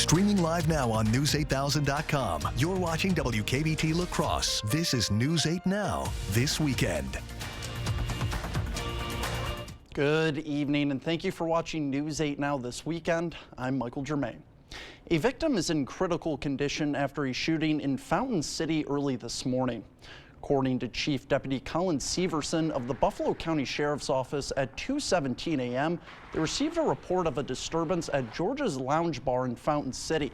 Streaming live now on News8000.com. You're watching WKBT La Crosse. This is News 8 Now, this weekend. Good evening, and thank you for watching News 8 Now this weekend. I'm Michael Germain. A victim is in critical condition after a shooting in Fountain City early this morning. According to Chief Deputy Colin Severson of the Buffalo County Sheriff's Office at 2:17 a.m., they received a report of a disturbance at George's Lounge Bar in Fountain City.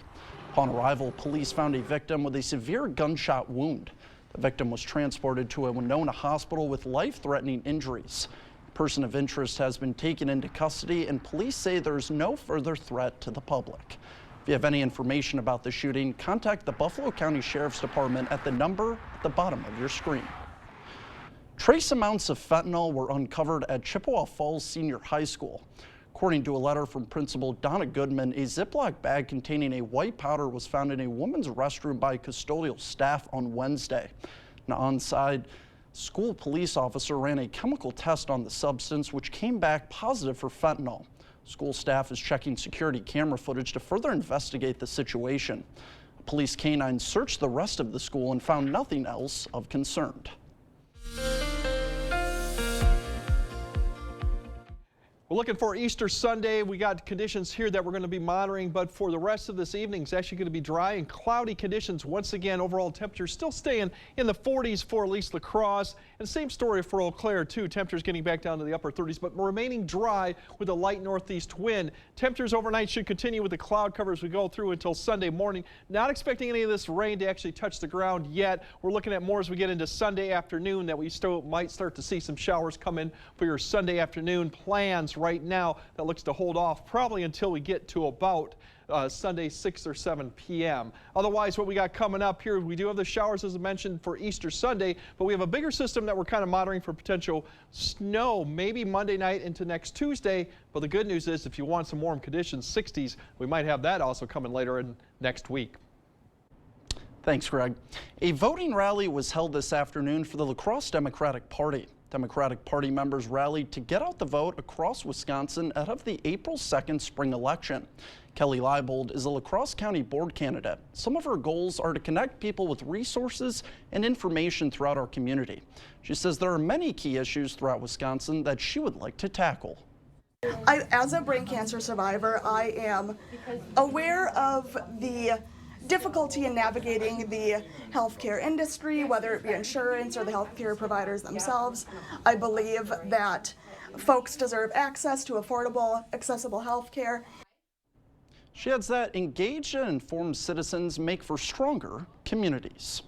Upon arrival, police found a victim with a severe gunshot wound. The victim was transported to a Winona hospital with life-threatening injuries. A person of interest has been taken into custody, and police say there's no further threat to the public. If you have any information about the shooting, contact the Buffalo County Sheriff's Department at the number at the bottom of your screen. Trace amounts of fentanyl were uncovered at Chippewa Falls Senior High School. According to a letter from Principal Donna Goodman, a Ziploc bag containing a white powder was found in a woman's restroom by custodial staff on Wednesday. An on-site school police officer ran a chemical test on the substance, which came back positive for fentanyl. School staff is checking security camera footage to further investigate the situation. A police canine searched the rest of the school and found nothing else of concern. We're looking for Easter Sunday. We got conditions here that we're going to be monitoring, but for the rest of this evening, it's actually going to be dry and cloudy conditions. Once again, overall temperatures still staying in the 40s for at least La Crosse. And same story for Eau Claire, too. Temperatures getting back down to the upper 30s, but remaining dry with a light northeast wind. Temperatures overnight should continue with the cloud cover as we go through until Sunday morning. Not expecting any of this rain to actually touch the ground yet. We're looking at more as we get into Sunday afternoon that we still might start to see some showers come in for your Sunday afternoon plans. Right now, that looks to hold off probably until we get to about Sunday 6 or 7 p.m. Otherwise, what we got coming up here, we do have the showers as I mentioned for Easter Sunday, but we have a bigger system that we're kind of monitoring for potential snow maybe Monday night into next Tuesday. But the good news is if you want some warm conditions, 60s, we might have that also coming later in next week. Thanks, Greg. A voting rally was held this afternoon for the La Crosse Democratic Party. Democratic Party members rallied to get out the vote across Wisconsin ahead of the April 2nd spring election. Kelly Leibold is a La Crosse County board candidate. Some of her goals are to connect people with resources and information throughout our community. She says there are many key issues throughout Wisconsin that she would like to tackle. As a brain cancer survivor, I am aware of the difficulty in navigating the healthcare industry, whether it be insurance or the healthcare providers themselves. I believe that folks deserve access to affordable, accessible healthcare. She adds that engaged and informed citizens make for stronger communities.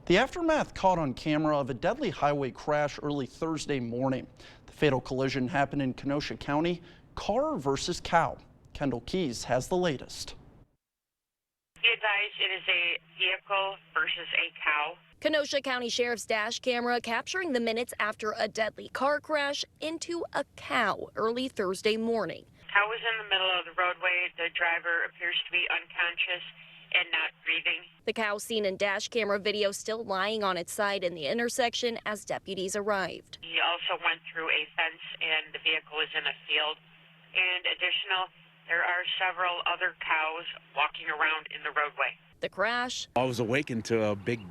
The aftermath caught on camera of a deadly highway crash early Thursday morning. The fatal collision happened in Kenosha County. Car versus cow. Kendall Keys has the latest. Be advised, it is a vehicle versus a cow. Kenosha County Sheriff's dash camera capturing the minutes after a deadly car crash into a cow early Thursday morning. Cow was in the middle of the roadway. The driver appears to be unconscious and not breathing. The cow seen in dash camera video still lying on its side in the intersection as deputies arrived. He also went through a fence and the vehicle is in a field. And there are several other cows walking around in the roadway. The crash. I was awakened to a big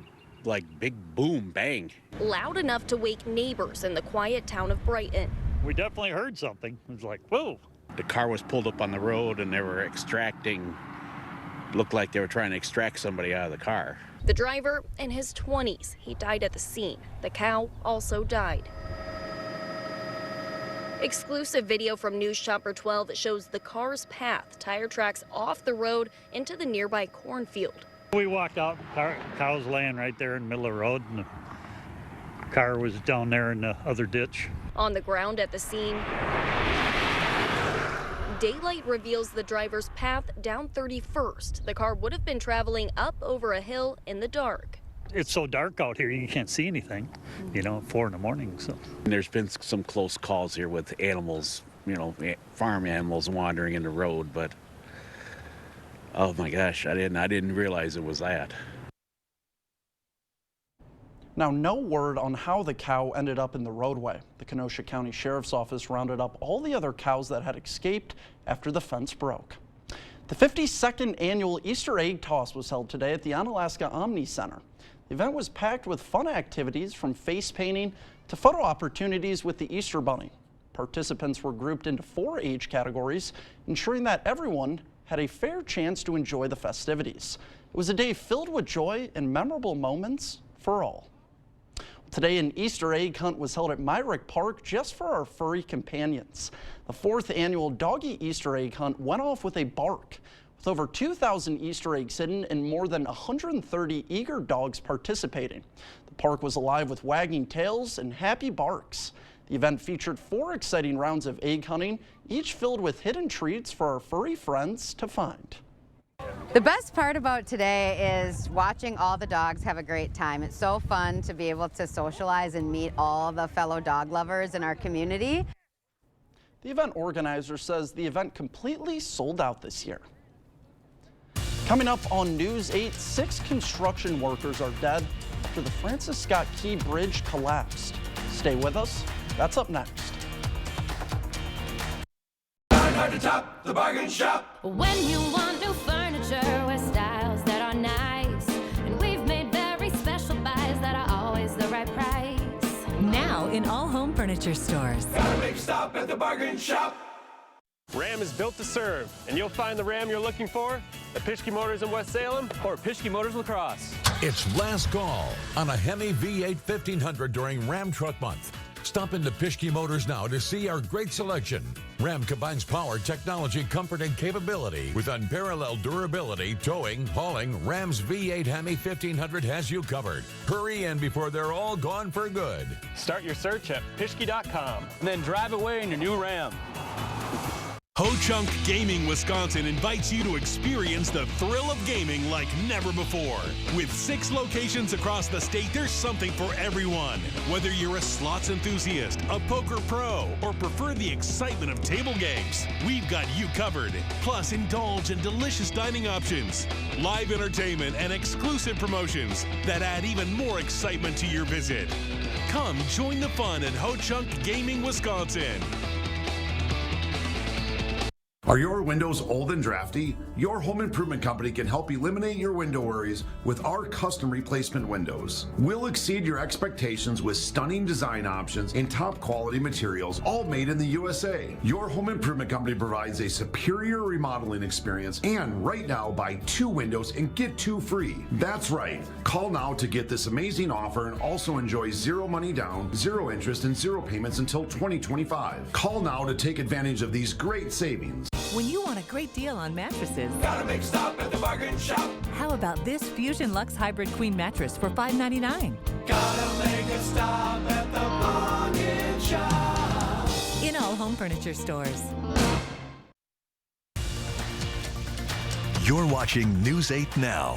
boom, bang. Loud enough to wake neighbors in the quiet town of Brighton. We definitely heard something. It was like, whoa. The car was pulled up on the road and they were looked like they were trying to extract somebody out of the car. The driver in his 20s, he died at the scene. The cow also died. Exclusive video from News Chopper 12 that shows the car's path, tire tracks off the road into the nearby cornfield. We walked out, cow was laying right there in the middle of the road, and the car was down there in the other ditch. On the ground at the scene, daylight reveals the driver's path down 31st. The car would have been traveling up over a hill in the dark. It's so dark out here, you can't see anything, 4 in the morning. So There's been some close calls here with animals, farm animals wandering in the road, but oh my gosh, I didn't realize it was that. Now, no word on how the cow ended up in the roadway. The Kenosha County Sheriff's Office rounded up all the other cows that had escaped after the fence broke. The 52nd annual Easter egg toss was held today at the Onalaska Omni Center. The event was packed with fun activities from face painting to photo opportunities with the Easter Bunny. Participants were grouped into 4 age categories, ensuring that everyone had a fair chance to enjoy the festivities. It was a day filled with joy and memorable moments for all. Today, an Easter egg hunt was held at Myrick Park just for our furry companions. The 4th annual Doggy Easter egg hunt went off with a bark. With over 2,000 Easter eggs hidden and more than 130 eager dogs participating. The park was alive with wagging tails and happy barks. The event featured 4 exciting rounds of egg hunting, each filled with hidden treats for our furry friends to find. The best part about today is watching all the dogs have a great time. It's so fun to be able to socialize and meet all the fellow dog lovers in our community. The event organizer says the event completely sold out this year. Coming up on News 8, 6 construction workers are dead after the Francis Scott Key Bridge collapsed. Stay with us. That's up next. To top the bargain shop. When you want new furniture with styles that are nice, and we've made very special buys that are always the right price. Now in all home furniture stores. Got a big stop at the bargain shop. Ram is built to serve, and you'll find the Ram you're looking for at Pischke Motors in West Salem or Pischke Motors La Crosse. It's last call on a Hemi V8 1500 during Ram Truck Month. Stop into Pischke Motors now to see our great selection. Ram combines power, technology, comfort, and capability with unparalleled durability, towing, hauling. Ram's V8 Hemi 1500 has you covered. Hurry in before they're all gone for good. Start your search at Pischke.com and then drive away in your new Ram. Ho-Chunk Gaming Wisconsin invites you to experience the thrill of gaming like never before. With 6 locations across the state, there's something for everyone. Whether you're a slots enthusiast, a poker pro, or prefer the excitement of table games, we've got you covered. Plus, indulge in delicious dining options, live entertainment, and exclusive promotions that add even more excitement to your visit. Come join the fun at Ho-Chunk Gaming Wisconsin. Are your windows old and drafty? Your home improvement company can help eliminate your window worries with our custom replacement windows. We'll exceed your expectations with stunning design options and top quality materials, all made in the USA. Your home improvement company provides a superior remodeling experience, and right now buy 2 windows and get 2 free. That's right. Call now to get this amazing offer and also enjoy 0 money down, 0 interest, and 0 payments until 2025. Call now to take advantage of these great savings. When you want a great deal on mattresses, Got a big stop at the bargain shop. how about this Fusion Luxe Hybrid Queen mattress for $5.99? Gotta make a stop at the bargain shop. In all home furniture stores. You're watching News 8 Now.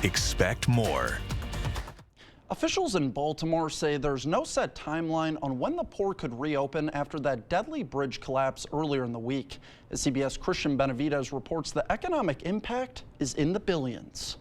Expect more. Officials in Baltimore say there's no set timeline on when the port could reopen after that deadly bridge collapse earlier in the week. As CBS Christian Benavidez reports, the economic impact is in the billions.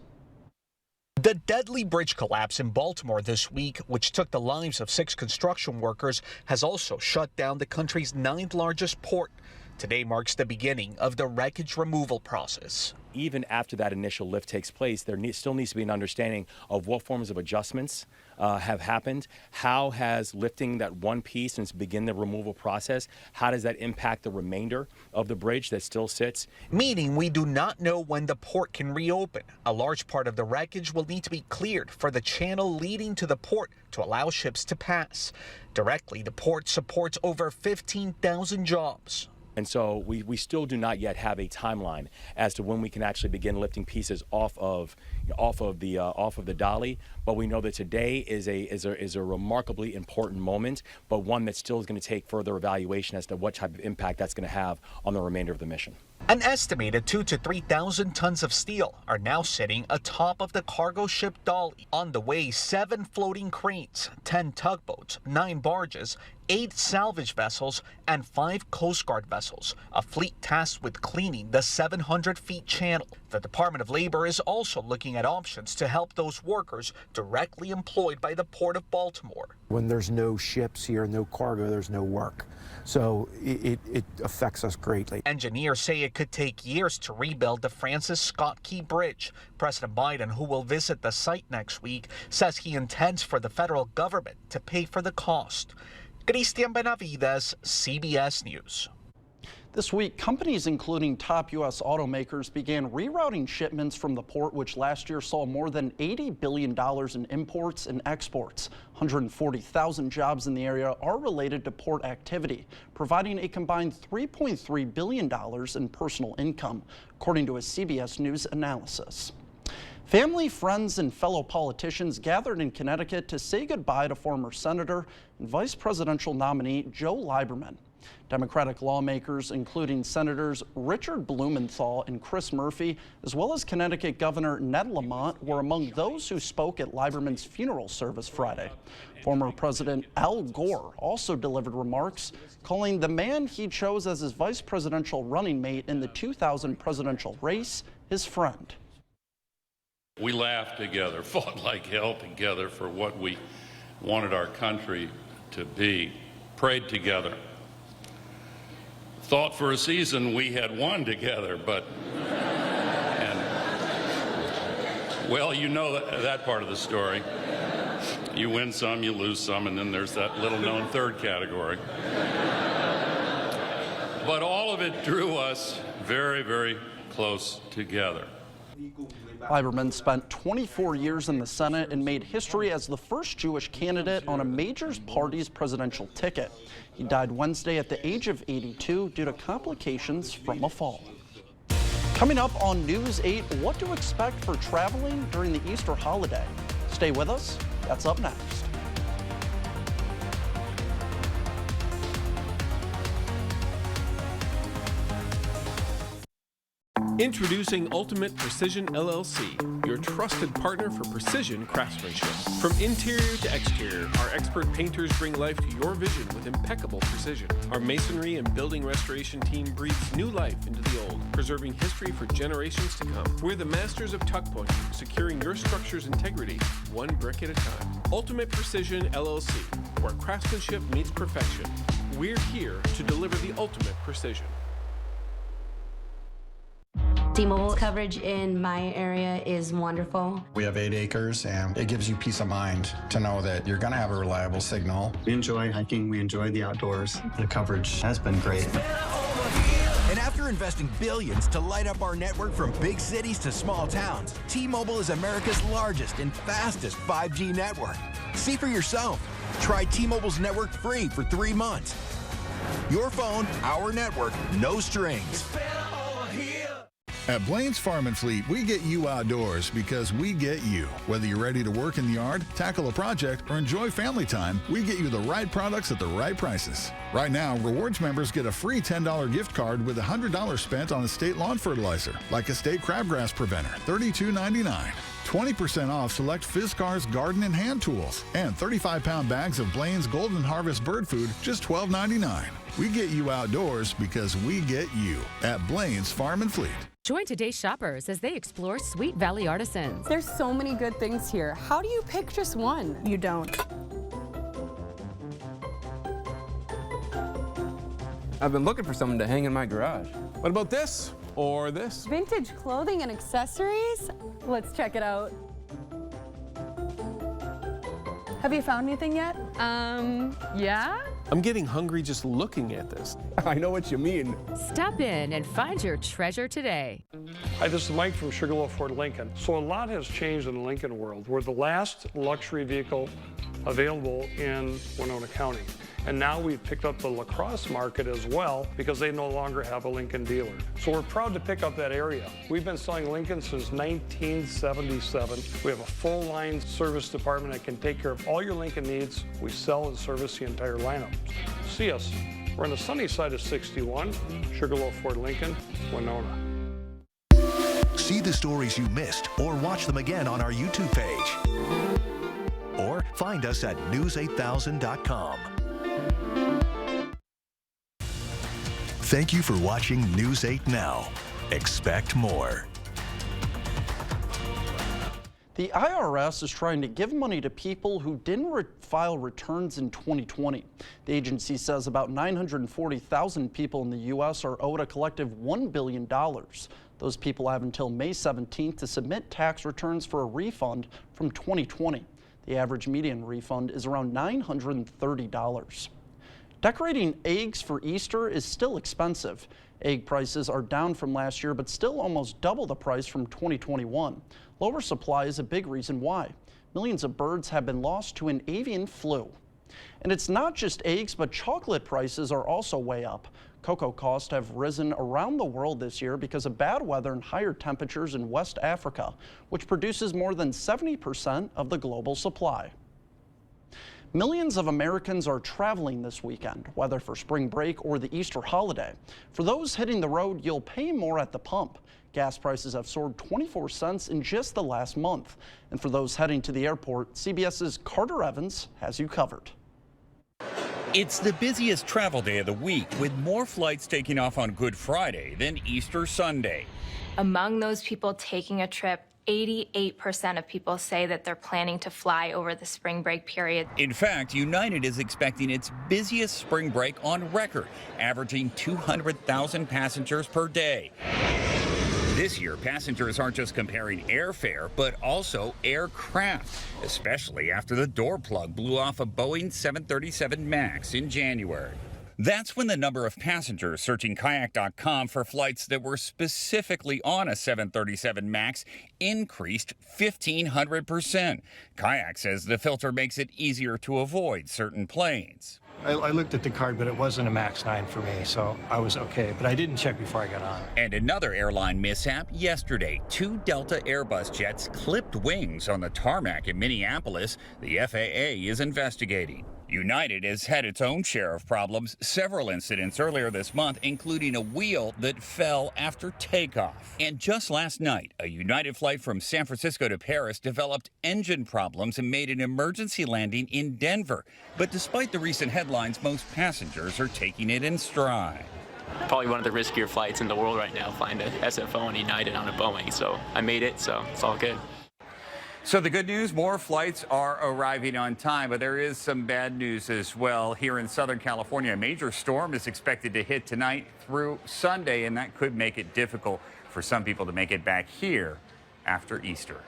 The deadly bridge collapse in Baltimore this week, which took the lives of 6 construction workers, has also shut down the country's 9th largest port. Today marks the beginning of the wreckage removal process. Even after that initial lift takes place, there still needs to be an understanding of what forms of adjustments have happened. How has lifting that one piece and begin the removal process, how does that impact the remainder of the bridge that still sits? Meaning we do not know when the port can reopen. A large part of the wreckage will need to be cleared for the channel leading to the port to allow ships to pass. Directly, the port supports over 15,000 jobs. And so we still do not yet have a timeline as to when we can actually begin lifting pieces off of the dolly. But we know that today is a remarkably important moment, but one that still is going to take further evaluation as to what type of impact that's going to have on the remainder of the mission. An estimated 2,000 to 3,000 tons of steel are now sitting atop of the cargo ship dolly. On the way, 7 floating cranes, 10 tugboats, 9 barges, 8 salvage vessels, and 5 Coast Guard vessels, a fleet tasked with cleaning the 700-feet channel. The Department of Labor is also looking at options to help those workers directly employed by the Port of Baltimore. When there's no ships here, no cargo, there's no work. So it affects us greatly. Engineers say it could take years to rebuild the Francis Scott Key Bridge. President Biden, who will visit the site next week, says he intends for the federal government to pay for the cost. Cristian Benavides, CBS News. This week, companies including top U.S. automakers began rerouting shipments from the port, which last year saw more than $80 billion in imports and exports. 140,000 jobs in the area are related to port activity, providing a combined $3.3 billion in personal income, according to a CBS News analysis. Family, friends, and fellow politicians gathered in Connecticut to say goodbye to former Senator and Vice Presidential nominee Joe Lieberman. Democratic lawmakers, including Senators Richard Blumenthal and Chris Murphy, as well as Connecticut Governor Ned Lamont, were among those who spoke at Lieberman's funeral service Friday. Former President Al Gore also delivered remarks, calling the man he chose as his vice presidential running mate in the 2000 presidential race his friend. We laughed together, fought like hell together for what we wanted our country to be, prayed together. Thought for a season we had won together, but, well, you know that part of the story. You win some, you lose some, and then there's that little-known third category. But all of it drew us very, very close together. Lieberman spent 24 years in the Senate and made history as the first Jewish candidate on a major party's presidential ticket. He died Wednesday at the age of 82 due to complications from a fall. Coming up on News 8, what to expect for traveling during the Easter holiday. Stay with us. That's up next. Introducing Ultimate Precision LLC, your trusted partner for precision craftsmanship. From interior to exterior, our expert painters bring life to your vision with impeccable precision. Our masonry and building restoration team breathes new life into the old, preserving history for generations to come. We're the masters of tuck pointing, securing your structure's integrity one brick at a time. Ultimate Precision LLC, where craftsmanship meets perfection. We're here to deliver the ultimate precision. T-Mobile coverage in my area is wonderful. We have 8 acres, and it gives you peace of mind to know that you're going to have a reliable signal. We enjoy hiking. We enjoy the outdoors. The coverage has been great. And after investing billions to light up our network from big cities to small towns, T-Mobile is America's largest and fastest 5G network. See for yourself. Try T-Mobile's network free for 3 months. Your phone, our network, no strings. At Blaine's Farm and Fleet, we get you outdoors because we get you. Whether you're ready to work in the yard, tackle a project, or enjoy family time, we get you the right products at the right prices. Right now, Rewards members get a free $10 gift card with $100 spent on estate lawn fertilizer, like Estate Crabgrass Preventer, $32.99. 20% off select Fiskars garden and hand tools, and 35-pound bags of Blaine's Golden Harvest bird food, just $12.99. We get you outdoors because we get you at Blaine's Farm and Fleet. Join today's shoppers as they explore Sweet Valley Artisans. There's so many good things here. How do you pick just one? You don't. I've been looking for someone to hang in my garage. What about this? Or this? Vintage clothing and accessories? Let's check it out. Have you found anything yet? Yeah? I'm getting hungry just looking at this. I know what you mean. Stop in and find your treasure today. Hi, this is Mike from Sugarloaf Ford Lincoln. So a lot has changed in the Lincoln world. We're the last luxury vehicle available in Winona County. And now we've picked up the La Crosse market as well because they no longer have a Lincoln dealer. So we're proud to pick up that area. We've been selling Lincoln since 1977. We have a full line service department that can take care of all your Lincoln needs. We sell and service the entire lineup. See us. We're on the sunny side of 61, Sugarloaf Ford Lincoln, Winona. See the stories you missed or watch them again on our YouTube page. Or find us at news8000.com. Thank you for watching News 8 Now. Expect more. The IRS is trying to give money to people who didn't file returns in 2020. The agency says about 940,000 people in the U.S. are owed a collective $1 billion. Those people have until May 17th to submit tax returns for a refund from 2020. The average median refund is around $930. Decorating eggs for Easter is still expensive. Egg prices are down from last year, but still almost double the price from 2021. Lower supply is a big reason why. Millions of birds have been lost to an avian flu. And it's not just eggs, but chocolate prices are also way up. Cocoa costs have risen around the world this year because of bad weather and higher temperatures in West Africa, which produces more than 70% of the global supply. Millions of Americans are traveling this weekend, whether for spring break or the Easter holiday. For those hitting the road, you'll pay more at the pump. Gas prices have soared 24 cents in just the last month. And for those heading to the airport, CBS's Carter Evans has you covered. It's the busiest travel day of the week, with more flights taking off on Good Friday than Easter Sunday. Among those people taking a trip, 88% of people say that they're planning to fly over the spring break period. In fact, United is expecting its busiest spring break on record, averaging 200,000 passengers per day. This year, passengers aren't just comparing airfare, but also aircraft, especially after the door plug blew off a Boeing 737 MAX in January. That's when the number of passengers searching kayak.com for flights that were specifically on a 737 MAX increased 1,500%. Kayak says the filter makes it easier to avoid certain planes. I looked at the card, but it wasn't a MAX 9 for me, so I was okay. But I didn't check before I got on. And another airline mishap yesterday. 2 Delta Airbus jets clipped wings on the tarmac in Minneapolis. The FAA is investigating. United has had its own share of problems. Several incidents earlier this month, including a wheel that fell after takeoff. And just last night, a United flight from San Francisco to Paris developed engine problems and made an emergency landing in Denver. But despite the recent headlines, most passengers are taking it in stride. Probably one of the riskier flights in the world right now, flying to SFO and United on a Boeing. So I made it, so it's all good. So the good news, more flights are arriving on time, but there is some bad news as well. Here in Southern California, a major storm is expected to hit tonight through Sunday, and that could make it difficult for some people to make it back here after Easter.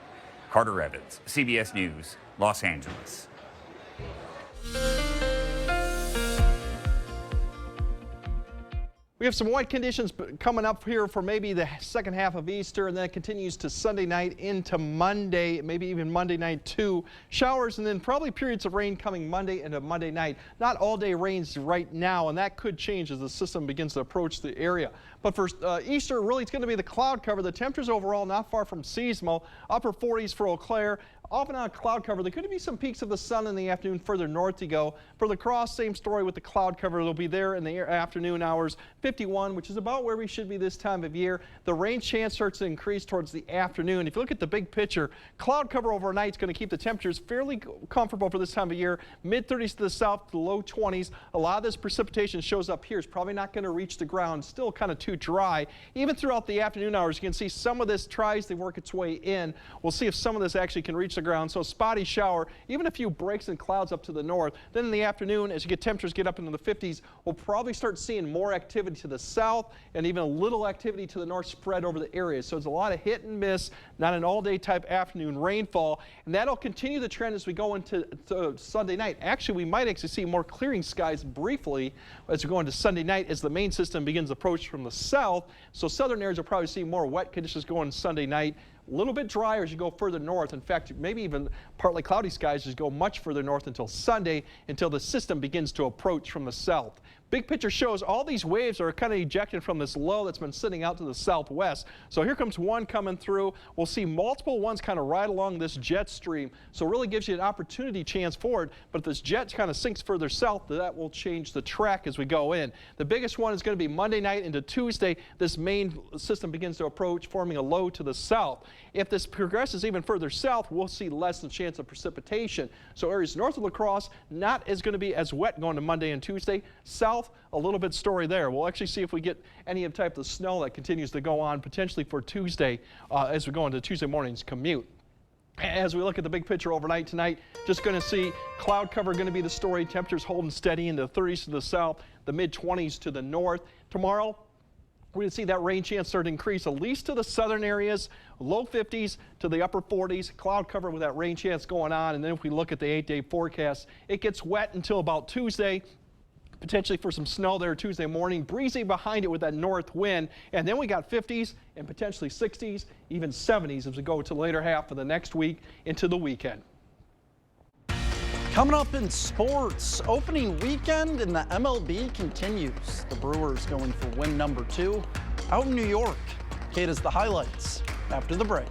Carter Evans, CBS News, Los Angeles. We have some wet conditions coming up here for maybe the second half of Easter, and then it continues to Sunday night into Monday, maybe even Monday night too. Showers and then probably periods of rain coming Monday into Monday night. Not all day rains right now, and that could change as the system begins to approach the area. But for Easter, really it's going to be the cloud cover. The temperatures overall not far from seasonal, upper 40s for Eau Claire. Off and on cloud cover. There could be some peaks of the sun in the afternoon further north you go. For La Crosse, same story with the cloud cover. They'll be there in the afternoon hours. 51, which is about where we should be this time of year. The rain chance starts to increase towards the afternoon. If you look at the big picture, cloud cover overnight is going to keep the temperatures fairly comfortable for this time of year. Mid-30s to the south, to low 20s. A lot of this precipitation shows up here. It's probably not going to reach the ground. Still kind of too dry. Even throughout the afternoon hours, you can see some of this tries to work its way in. We'll see if some of this actually can reach the ground. So spotty shower, even a few breaks and clouds up to the north. Then in the afternoon, as you get temperatures get up into the 50s, we'll probably start seeing more activity to the south and even a little activity to the north spread over the area. So it's a lot of hit and miss, not an all-day type afternoon rainfall. And that'll continue the trend as we go into Sunday night. Actually, we might actually see more clearing skies briefly as we go into Sunday night as the main system begins to approach from the south. So southern areas will probably see more wet conditions going Sunday night. A little bit drier as you go further north. In fact, maybe even partly cloudy skies as you go much further north until Sunday, until the system begins to approach from the south. Big picture shows all these waves are kind of ejected from this low that's been sitting out to the southwest. So here comes one coming through. We'll see multiple ones kind of right along this jet stream. So it really gives you an opportunity chance forward. But if this jet kind of sinks further south, that will change the track as we go in. The biggest one is going to be Monday night into Tuesday. This main system begins to approach, forming a low to the south. If this progresses even further south, we'll see less than chance of precipitation. So areas north of La Crosse, not as going to be as wet going to Monday and Tuesday. South south, a little bit story there. We'll actually see if we get any type of snow that continues to go on potentially for Tuesday as we go into Tuesday morning's commute. As we look at the big picture overnight tonight, just going to see cloud cover going to be the story. Temperatures holding steady in the 30s to the south, the mid-20s to the north. Tomorrow, we're going to see that rain chance start to increase, at least to the southern areas, low 50s to the upper 40s. Cloud cover with that rain chance going on. And then if we look at the 8-day forecast, it gets wet until about Tuesday. Potentially for some snow there Tuesday morning, breezy behind it with that north wind. And then we got 50s and potentially 60s, even 70s as we go to the later half of the next week into the weekend. Coming up in sports, opening weekend in the MLB continues. The Brewers going for win number 2 out in New York. Kate has the highlights after the break.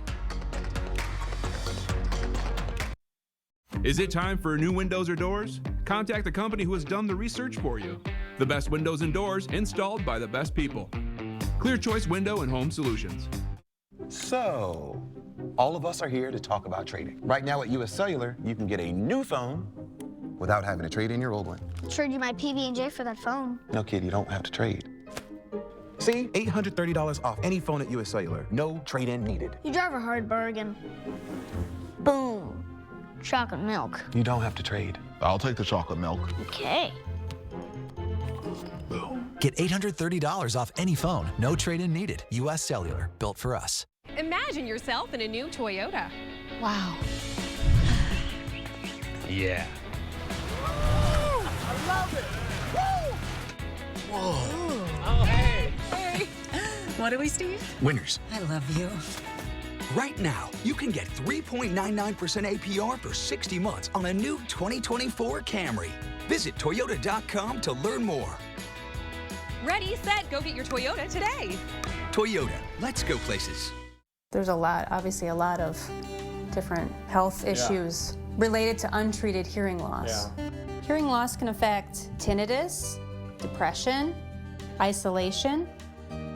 Is it time for new windows or doors? Contact the company who has done the research for you. The best windows and doors installed by the best people. Clear Choice Window and Home Solutions. So, all of us are here to talk about trading. Right now at US Cellular, you can get a new phone without having to trade in your old one. Trade you my PB&J for that phone. No, kid, you don't have to trade. See, $830 off any phone at US Cellular. No trade-in needed. You drive a hard bargain. Boom. Chocolate milk. You don't have to trade. I'll take the chocolate milk. Okay. Get $830 off any phone. No trade-in needed. US Cellular. Built for us. Imagine yourself in a new Toyota. Wow. Yeah. I love it. Woo! Whoa. Oh, hey. Hey. What are we, Steve? Winners. I love you. Right now, you can get 3.99% APR for 60 months on a new 2024 Camry. Visit Toyota.com to learn more. Ready, set, go get your Toyota today. Toyota, let's go places. There's obviously a lot of different health issues related to untreated hearing loss. Hearing loss can affect tinnitus, depression, isolation,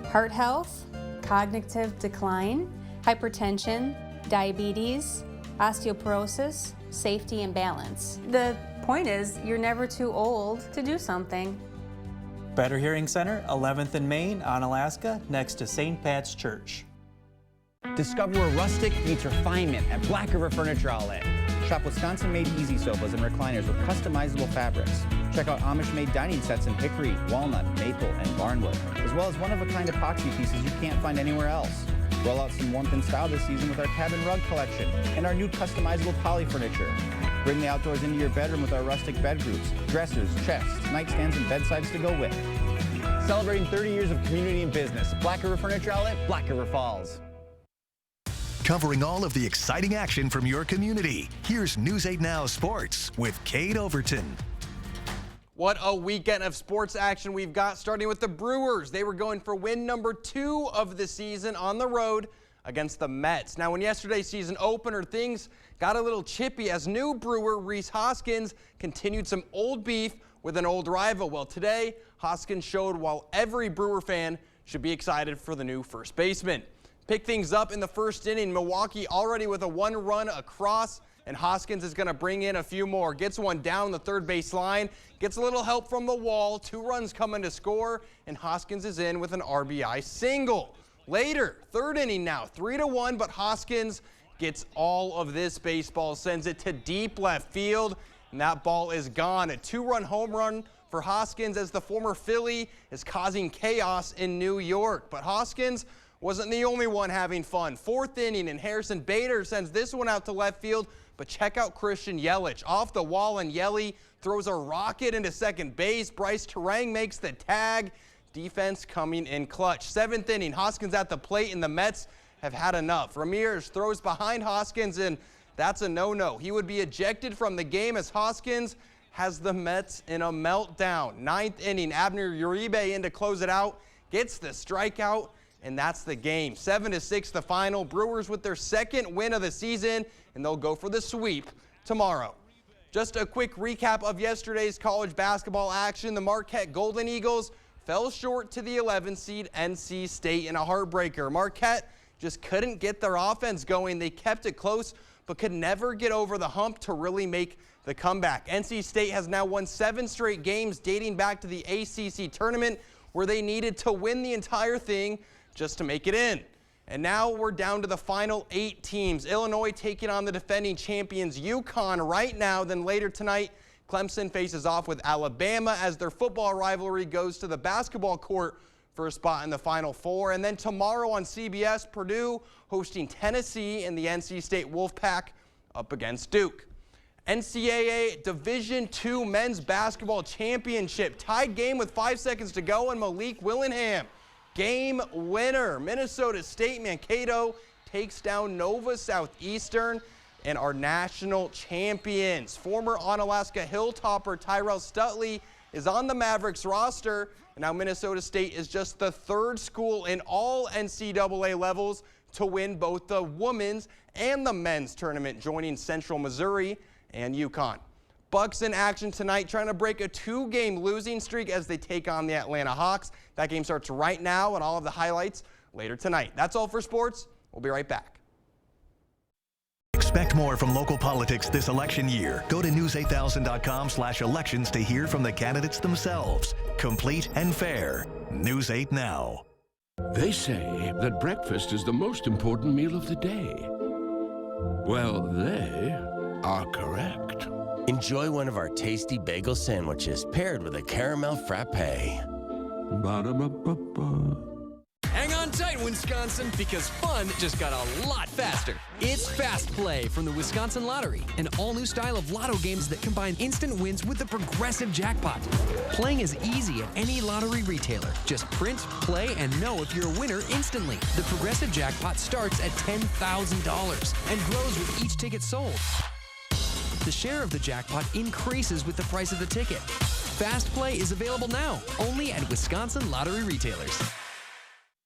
heart health, cognitive decline, hypertension, diabetes, osteoporosis, safety and balance. The point is, you're never too old to do something. Better Hearing Center, 11th and Main, Onalaska, next to St. Pat's Church. Discover where rustic meets refinement at Black River Furniture Outlet. Shop Wisconsin-made easy sofas and recliners with customizable fabrics. Check out Amish-made dining sets in hickory, walnut, maple, and barnwood, as well as one-of-a-kind epoxy pieces you can't find anywhere else. Roll out some warmth and style this season with our cabin rug collection and our new customizable poly furniture. Bring the outdoors into your bedroom with our rustic bed groups, dressers, chests, nightstands, and bedsides to go with. Celebrating 30 years of community and business. Black River Furniture Outlet, Black River Falls. Covering all of the exciting action from your community, here's News 8 Now Sports with Kate Overton. What a weekend of sports action we've got, starting with the Brewers. They were going for win number 2 of the season on the road against the Mets. Now, in yesterday's season opener, things got a little chippy as new Brewer Rhys Hoskins continued some old beef with an old rival. Well, today, Hoskins showed why every Brewer fan should be excited for the new first baseman. Pick things up in the first inning. Milwaukee already with a 1-run across, and Hoskins is going to bring in a few more. Gets one down the third base line, gets a little help from the wall, 2 runs coming to score, and Hoskins is in with an RBI single. Later, third inning now, 3-1, but Hoskins gets all of this baseball, sends it to deep left field, and that ball is gone. A 2-run home run for Hoskins as the former Philly is causing chaos in New York. But Hoskins wasn't the only one having fun. Fourth inning, and Harrison Bader sends this one out to left field, but check out Christian Yelich. Off the wall, and Yelly throws a rocket into second base. Bryce Terang makes the tag. Defense coming in clutch. Seventh inning, Hoskins at the plate, and the Mets have had enough. Ramirez throws behind Hoskins, and that's a no-no. He would be ejected from the game as Hoskins has the Mets in a meltdown. Ninth inning, Abner Uribe in to close it out, gets the strikeout, and that's the game. 7-6 the final. Brewers with their second win of the season, and they'll go for the sweep tomorrow. Just a quick recap of yesterday's college basketball action. The Marquette Golden Eagles fell short to the 11 seed NC State in a heartbreaker. Marquette just couldn't get their offense going. They kept it close, but could never get over the hump to really make the comeback. NC State has now won 7 straight games dating back to the ACC tournament, where they needed to win the entire thing just to make it in. And now we're down to the final 8 teams. Illinois taking on the defending champions UConn right now. Then later tonight, Clemson faces off with Alabama as their football rivalry goes to the basketball court for a spot in the Final Four. And then tomorrow on CBS, Purdue hosting Tennessee and the NC State Wolfpack up against Duke. NCAA Division II Men's Basketball Championship. Tied game with 5 seconds to go, and Malik Willingham, game winner. Minnesota State Mankato takes down Nova Southeastern and our national champions. Former Onalaska Hilltopper Tyrell Stutley is on the Mavericks roster, and now Minnesota State is just the 3rd school in all NCAA levels to win both the women's and the men's tournament, joining Central Missouri and UConn. Bucks in action tonight, trying to break a 2-game losing streak as they take on the Atlanta Hawks. That game starts right now, and all of the highlights later tonight. That's all for sports. We'll be right back. Expect more from local politics this election year. Go to news8000.com/elections to hear from the candidates themselves. Complete and fair. News 8 Now. They say that breakfast is the most important meal of the day. Well, they are correct. Enjoy one of our tasty bagel sandwiches paired with a caramel frappe. Ba-da-ba-ba-ba. Hang on tight, Wisconsin, because fun just got a lot faster. It's Fast Play from the Wisconsin Lottery, an all-new style of lotto games that combine instant wins with the progressive jackpot. Playing is easy at any lottery retailer. Just print, play, and know if you're a winner instantly. The progressive jackpot starts at $10,000 and grows with each ticket sold. The share of the jackpot increases with the price of the ticket. Fast Play is available now, only at Wisconsin Lottery retailers.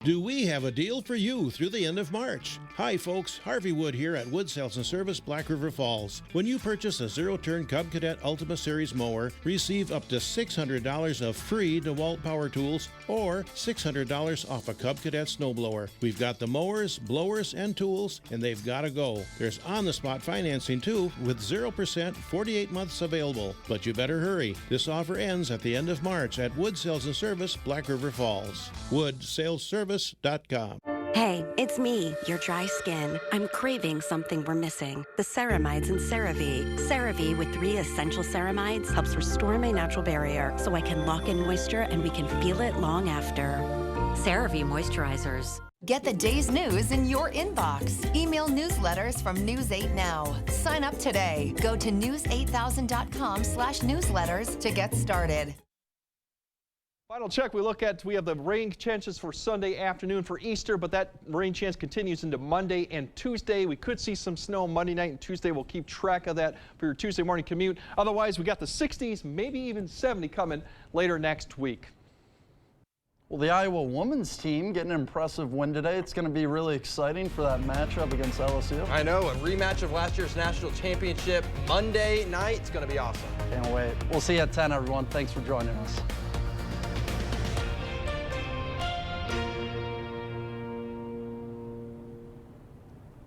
Do we have a deal for you through the end of March? Hi folks, Harvey Wood here at Wood Sales and Service, Black River Falls. When you purchase a zero-turn Cub Cadet Ultima Series mower, receive up to $600 of free DeWalt power tools or $600 off a Cub Cadet snowblower. We've got the mowers, blowers, and tools, and they've got to go. There's on-the-spot financing too, with 0%, 48 months available. But you better hurry. This offer ends at the end of March at Wood Sales and Service, Black River Falls. WoodSalesService.com. Hey, it's me, your dry skin. I'm craving something we're missing. The ceramides in CeraVe. CeraVe with 3 essential ceramides helps restore my natural barrier so I can lock in moisture and we can feel it long after. CeraVe moisturizers. Get the day's news in your inbox. Email newsletters from News 8 Now. Sign up today. Go to news8000.com/newsletters to get started. Final check we look at, we have the rain chances for Sunday afternoon for Easter, but that rain chance continues into Monday and Tuesday. We could see some snow Monday night and Tuesday. We'll keep track of that for your Tuesday morning commute. Otherwise, we got the 60s, maybe even 70 coming later next week. Well, the Iowa women's team getting an impressive win today. It's going to be really exciting for that matchup against LSU. I know, a rematch of last year's national championship Monday night. It's going to be awesome. Can't wait. We'll see you at 10, everyone. Thanks for joining us.